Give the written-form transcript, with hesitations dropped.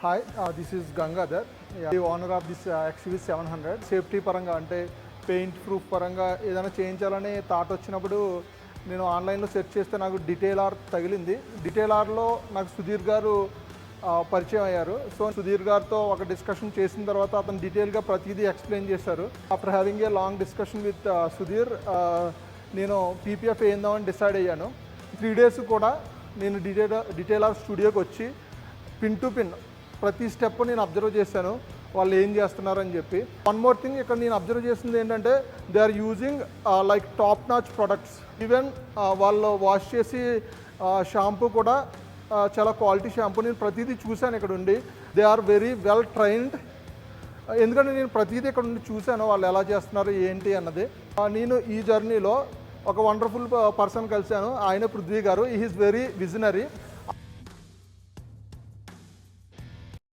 Hi, this is Gangadhar, the owner of this XUV 700. Safety పరంగా అంటే paint proof పరంగా ఏదైనా చేయించాలని థాట్ వచ్చినప్పుడు నేను ఆన్లైన్లో సెర్చ్ చేస్తే నాకు డీటెయిల్ ఆర్ తగిలింది. డీటెయిల్ ఆర్లో నాకు సుధీర్ గారు పరిచయం అయ్యారు. సో సుధీర్ గారితో ఒక డిస్కషన్ చేసిన తర్వాత అతను డీటెయిల్గా ప్రతిదీ ఎక్స్ప్లెయిన్ చేశారు. After having a long discussion with Sudheer, నేను PPF వేద్దామని డిసైడ్ అయ్యాను. 3 days కూడా నేను డీటెయిల్ ఆర్ స్టూడియోకి వచ్చి పిన్ టు పిన్ ప్రతి స్టెప్ నేను అబ్జర్వ్ చేశాను, వాళ్ళు ఏం చేస్తున్నారని చెప్పి. వన్ మోర్ థింగ్, ఇక్కడ నేను అబ్జర్వ్ చేసింది ఏంటంటే they are using like top notch products. Even వాళ్ళు వాష్ చేసి షాంపూ కూడా చాలా క్వాలిటీ షాంపూ. నేను ప్రతిదీ చూశాను ఇక్కడ ఉండి. They are very well trained. ఎందుకంటే నేను ప్రతిదీ ఇక్కడ ఉండి చూశాను వాళ్ళు ఎలా చేస్తున్నారు ఏంటి అన్నది. నేను ఈ జర్నీలో ఒక వండర్ఫుల్ పర్సన్ కలిశాను, ఆయన పృథ్వీ గారు. He is very visionary.